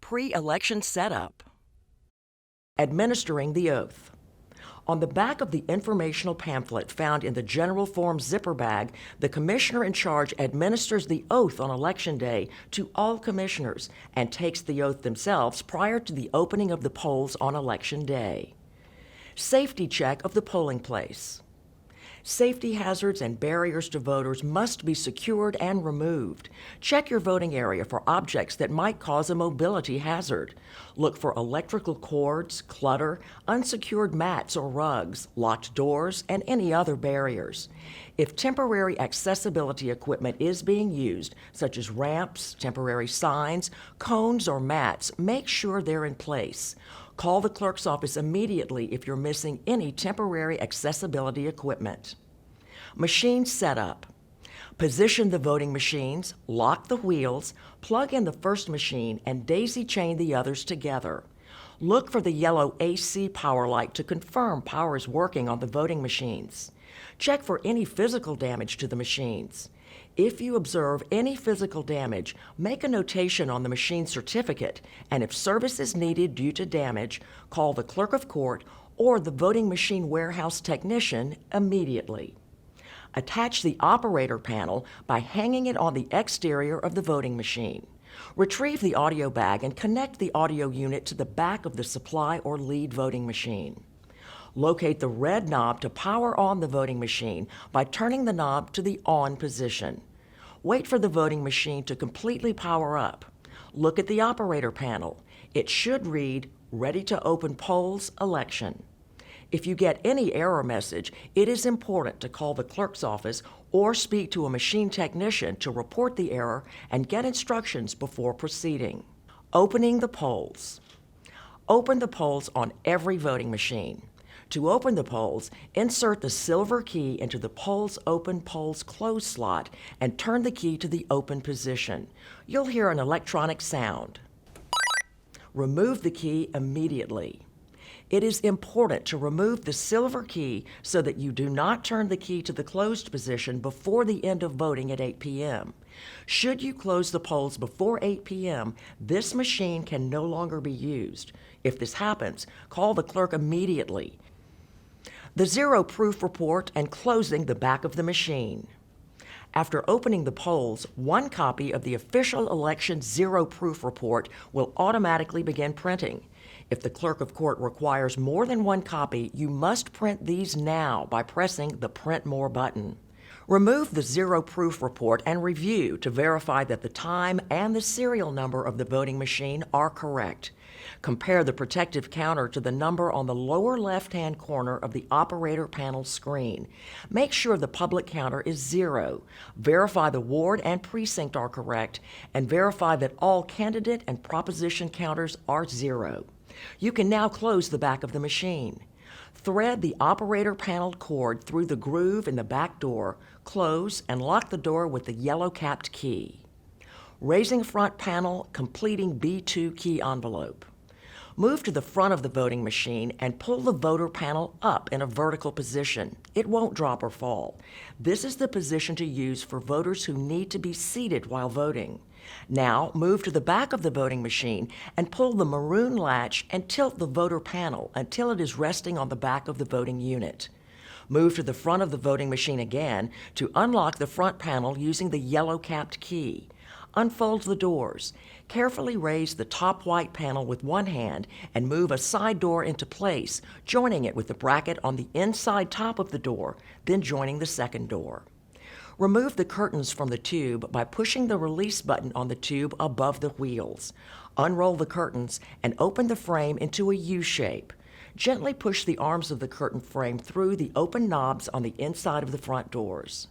Pre-election setup. Administering the oath. On the back of the informational pamphlet found in the general form zipper bag, the commissioner in charge administers the oath on Election Day to all commissioners and takes the oath themselves prior to the opening of the polls on Election Day. Safety check of the polling place. Safety hazards and barriers to voters must be secured and removed. Check your voting area for objects that might cause a mobility hazard. Look for electrical cords, clutter, unsecured mats or rugs, locked doors, and any other barriers. If temporary accessibility equipment is being used, such as ramps, temporary signs, cones, or mats, make sure they're in place. Call the clerk's office immediately if you're missing any temporary accessibility equipment. Machine setup. Position the voting machines, lock the wheels, plug in the first machine, and daisy chain the others together. Look for the yellow AC power light to confirm power is working on the voting machines. Check for any physical damage to the machines. If you observe any physical damage, make a notation on the machine certificate, and if service is needed due to damage, call the clerk of court or the voting machine warehouse technician immediately. Attach the operator panel by hanging it on the exterior of the voting machine. Retrieve the audio bag and connect the audio unit to the back of the supply or lead voting machine. Locate the red knob to power on the voting machine by turning the knob to the on position. Wait for the voting machine to completely power up. Look at the operator panel. It should read, "Ready to open polls, election." If you get any error message, it is important to call the clerk's office or speak to a machine technician to report the error and get instructions before proceeding. Opening the polls. Open the polls on every voting machine. To open the polls, insert the silver key into the polls open, polls closed slot and turn the key to the open position. You'll hear an electronic sound. Remove the key immediately. It is important to remove the silver key so that you do not turn the key to the closed position before the end of voting at 8 p.m. Should you close the polls before 8 p.m., this machine can no longer be used. If this happens, call the clerk immediately. The zero proof report and closing the back of the machine. After opening the polls, one copy of the official election zero proof report will automatically begin printing. If the clerk of court requires more than one copy, you must print these now by pressing the Print More button. Remove the zero proof report and review to verify that the time and the serial number of the voting machine are correct. Compare the protective counter to the number on the lower left-hand corner of the operator panel screen. Make sure the public counter is 0. Verify the ward and precinct are correct, and verify that all candidate and proposition counters are 0. You can now close the back of the machine. Thread the operator panel cord through the groove in the back door, close, and lock the door with the yellow capped key. Raising front panel, completing B2 key envelope. Move to the front of the voting machine and pull the voter panel up in a vertical position. It won't drop or fall. This is the position to use for voters who need to be seated while voting. Now, move to the back of the voting machine and pull the maroon latch and tilt the voter panel until it is resting on the back of the voting unit. Move to the front of the voting machine again to unlock the front panel using the yellow capped key. Unfold the doors. Carefully raise the top white panel with one hand and move a side door into place, joining it with the bracket on the inside top of the door, then joining the second door. Remove the curtains from the tube by pushing the release button on the tube above the wheels. Unroll the curtains and open the frame into a U shape. Gently push the arms of the curtain frame through the open knobs on the inside of the front doors.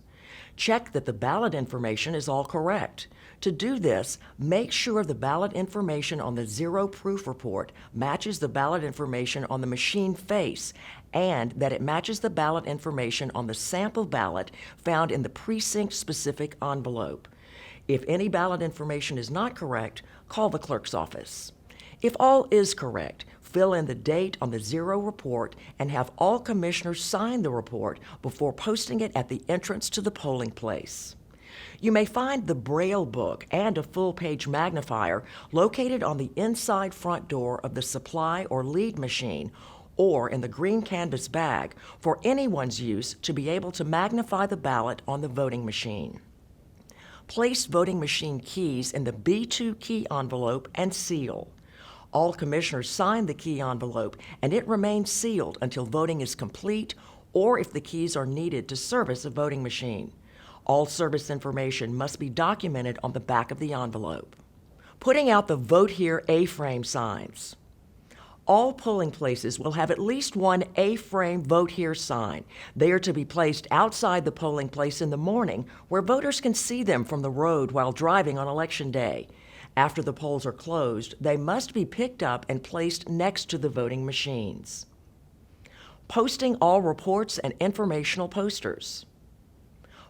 Check that the ballot information is all correct. To do this, make sure the ballot information on the zero proof report matches the ballot information on the machine face and that it matches the ballot information on the sample ballot found in the precinct-specific envelope. If any ballot information is not correct, call the clerk's office. If all is correct, fill in the date on the zero report and have all commissioners sign the report before posting it at the entrance to the polling place. You may find the Braille book and a full-page magnifier located on the inside front door of the supply or lead machine or in the green canvas bag for anyone's use to be able to magnify the ballot on the voting machine. Place voting machine keys in the B2 key envelope and seal. All commissioners sign the key envelope and it remains sealed until voting is complete or if the keys are needed to service a voting machine. All service information must be documented on the back of the envelope. Putting out the Vote Here A-frame signs. All polling places will have at least one A-frame Vote Here sign. They are to be placed outside the polling place in the morning where voters can see them from the road while driving on Election Day. After the polls are closed, they must be picked up and placed next to the voting machines. Posting all reports and informational posters.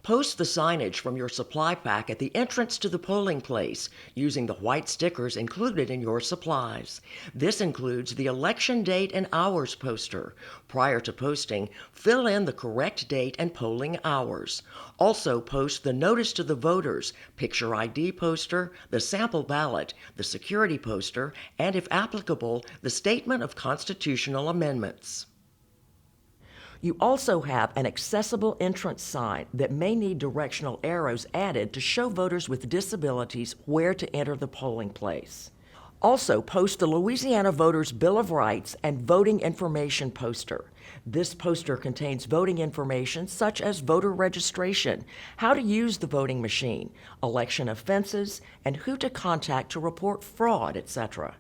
Post the signage from your supply pack at the entrance to the polling place using the white stickers included in your supplies. This includes the election date and hours poster. Prior to posting, fill in the correct date and polling hours. Also post the notice to the voters, picture ID poster, the sample ballot, the security poster, and if applicable, the statement of constitutional amendments. You also have an accessible entrance sign that may need directional arrows added to show voters with disabilities where to enter the polling place. Also, post the Louisiana Voters' Bill of Rights and voting information poster. This poster contains voting information such as voter registration, how to use the voting machine, election offenses, and who to contact to report fraud, etc.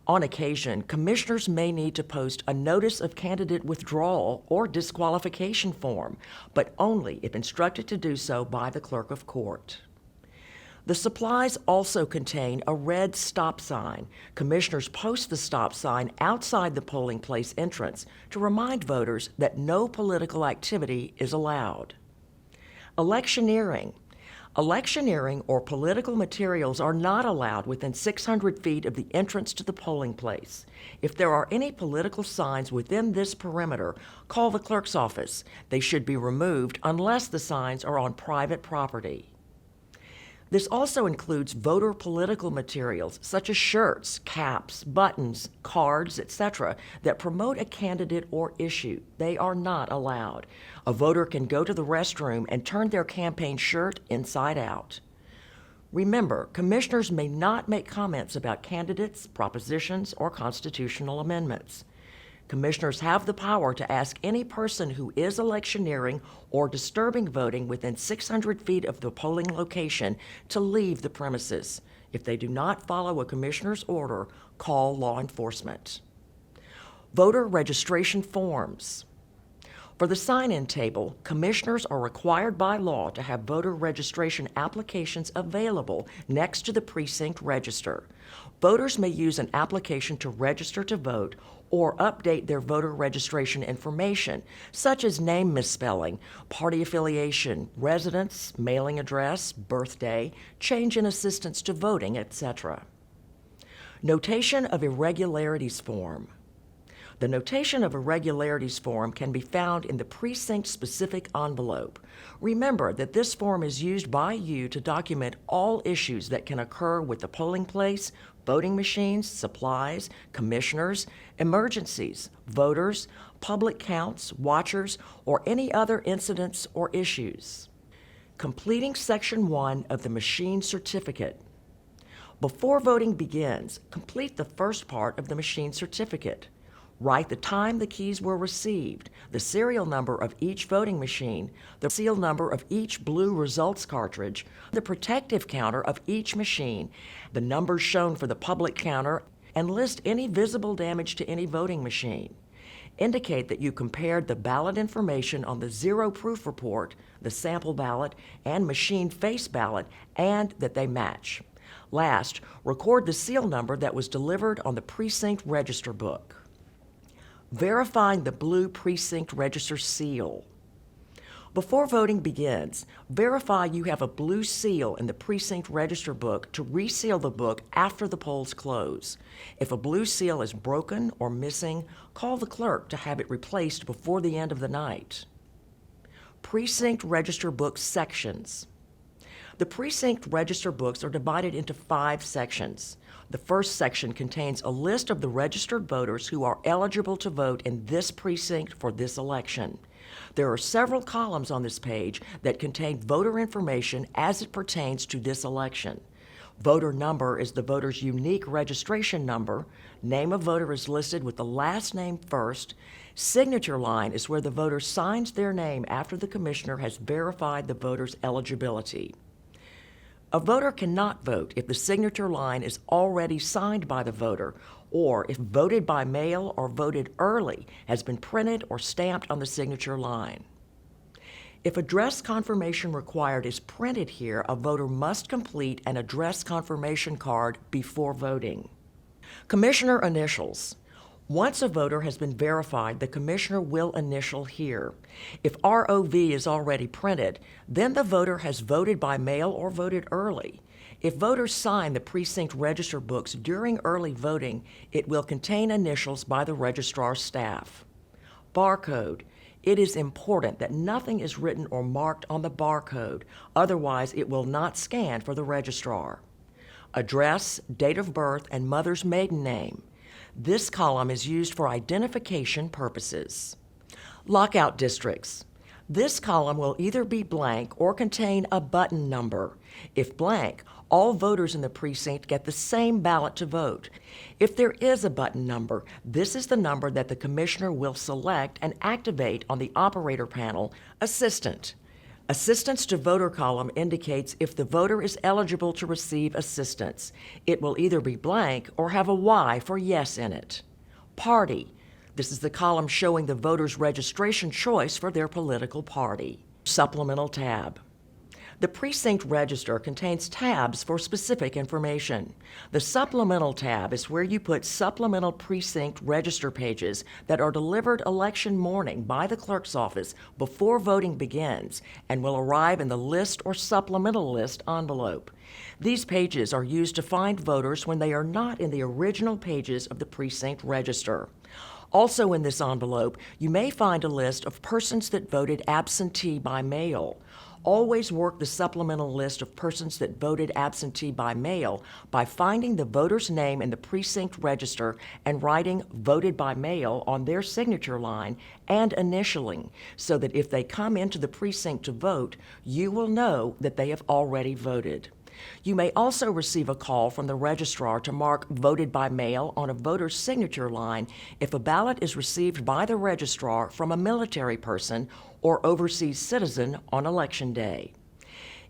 On occasion, commissioners may need to post a notice of candidate withdrawal or disqualification form, but only if instructed to do so by the clerk of court. The supplies also contain a red stop sign. Commissioners post the stop sign outside the polling place entrance to remind voters that no political activity is allowed. Electioneering. Electioneering or political materials are not allowed within 600 feet of the entrance to the polling place. If there are any political signs within this perimeter, call the clerk's office. They should be removed unless the signs are on private property. This also includes voter political materials such as shirts, caps, buttons, cards, etc. that promote a candidate or issue. They are not allowed. A voter can go to the restroom and turn their campaign shirt inside out. Remember, commissioners may not make comments about candidates, propositions, or constitutional amendments. Commissioners have the power to ask any person who is electioneering or disturbing voting within 600 feet of the polling location to leave the premises. If they do not follow a commissioner's order, call law enforcement. Voter registration forms. For the sign-in table, commissioners are required by law to have voter registration applications available next to the precinct register. Voters may use an application to register to vote or update their voter registration information, such as name misspelling, party affiliation, residence, mailing address, birthday, change in assistance to voting, etc. Notation of Irregularities form. The notation of irregularities form can be found in the precinct-specific envelope. Remember that this form is used by you to document all issues that can occur with the polling place, voting machines, supplies, commissioners, emergencies, voters, public counts, watchers, or any other incidents or issues. Completing Section 1 of the machine certificate. Before voting begins, complete the first part of the machine certificate. Write the time the keys were received, the serial number of each voting machine, the serial number of each blue results cartridge, the protective counter of each machine, the numbers shown for the public counter, and list any visible damage to any voting machine. Indicate that you compared the ballot information on the zero proof report, the sample ballot, and machine face ballot, and that they match. Last, record the seal number that was delivered on the precinct register book. Verifying the blue precinct register seal. Before voting begins, verify you have a blue seal in the precinct register book to reseal the book after the polls close. If a blue seal is broken or missing, call the clerk to have it replaced before the end of the night. Precinct register book sections. The precinct register books are divided into 5 sections. The first section contains a list of the registered voters who are eligible to vote in this precinct for this election. There are several columns on this page that contain voter information as it pertains to this election. Voter number is the voter's unique registration number. Name of voter is listed with the last name first. Signature line is where the voter signs their name after the commissioner has verified the voter's eligibility. A voter cannot vote if the signature line is already signed by the voter, or if voted by mail or voted early has been printed or stamped on the signature line. If address confirmation required is printed here, a voter must complete an address confirmation card before voting. Commissioner initials. Once a voter has been verified, the commissioner will initial here. If ROV is already printed, then the voter has voted by mail or voted early. If voters sign the precinct register books during early voting, it will contain initials by the registrar's staff. Barcode. It is important that nothing is written or marked on the barcode, otherwise it will not scan for the registrar. Address, date of birth, and mother's maiden name. This column is used for identification purposes. Lockout districts. This column will either be blank or contain a button number. If blank, all voters in the precinct get the same ballot to vote. If there is a button number, this is the number that the commissioner will select and activate on the operator panel. Assistant. Assistance to voter column indicates if the voter is eligible to receive assistance. It will either be blank or have a Y for yes in it. Party. This is the column showing the voter's registration choice for their political party. Supplemental tab. The precinct register contains tabs for specific information. The supplemental tab is where you put supplemental precinct register pages that are delivered election morning by the clerk's office before voting begins and will arrive in the list or supplemental list envelope. These pages are used to find voters when they are not in the original pages of the precinct register. Also in this envelope, you may find a list of persons that voted absentee by mail. Always work the supplemental list of persons that voted absentee by mail by finding the voter's name in the precinct register and writing voted by mail on their signature line and initialing, so that if they come into the precinct to vote, you will know that they have already voted. You may also receive a call from the registrar to mark voted by mail on a voter's signature line if a ballot is received by the registrar from a military person or overseas citizen on Election Day.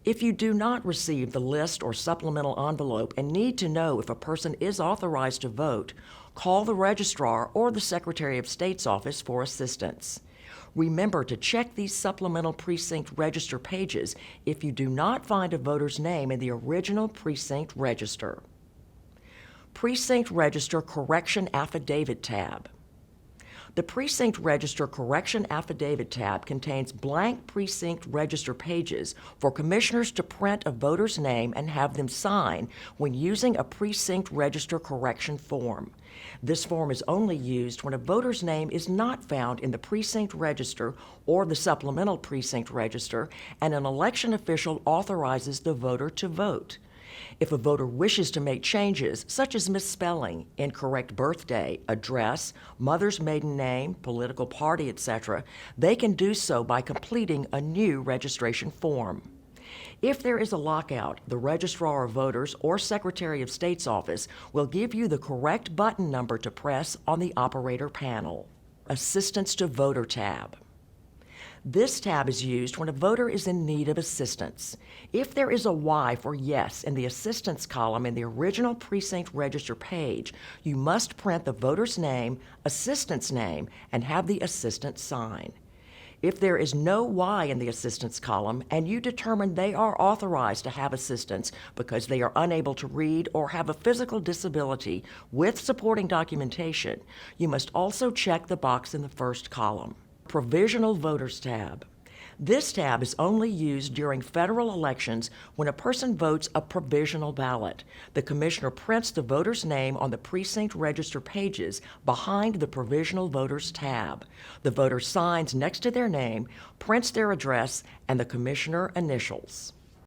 If you do not receive the list or supplemental envelope and need to know if a person is authorized to vote, call the registrar or the Secretary of State's office for assistance. Remember to check these supplemental precinct register pages if you do not find a voter's name in the original precinct register. Precinct Register Correction Affidavit tab. The Precinct Register Correction Affidavit tab contains blank precinct register pages for commissioners to print a voter's name and have them sign when using a precinct register correction form. This form is only used when a voter's name is not found in the precinct register or the supplemental precinct register and an election official authorizes the voter to vote. If a voter wishes to make changes, such as misspelling, incorrect birthday, address, mother's maiden name, political party, etc., they can do so by completing a new registration form. If there is a lockout, the Registrar of Voters or Secretary of State's office will give you the correct button number to press on the operator panel. Assistance to Voter tab. This tab is used when a voter is in need of assistance. If there is a Y for yes in the assistance column in the original precinct register page, you must print the voter's name, assistant's name, and have the assistant sign. If there is no Y in the assistance column and you determine they are authorized to have assistance because they are unable to read or have a physical disability with supporting documentation, you must also check the box in the first column. Provisional Voters tab. This tab is only used during federal elections when a person votes a provisional ballot. The commissioner prints the voter's name on the precinct register pages behind the Provisional Voters tab. The voter signs next to their name, prints their address, and the commissioner initials.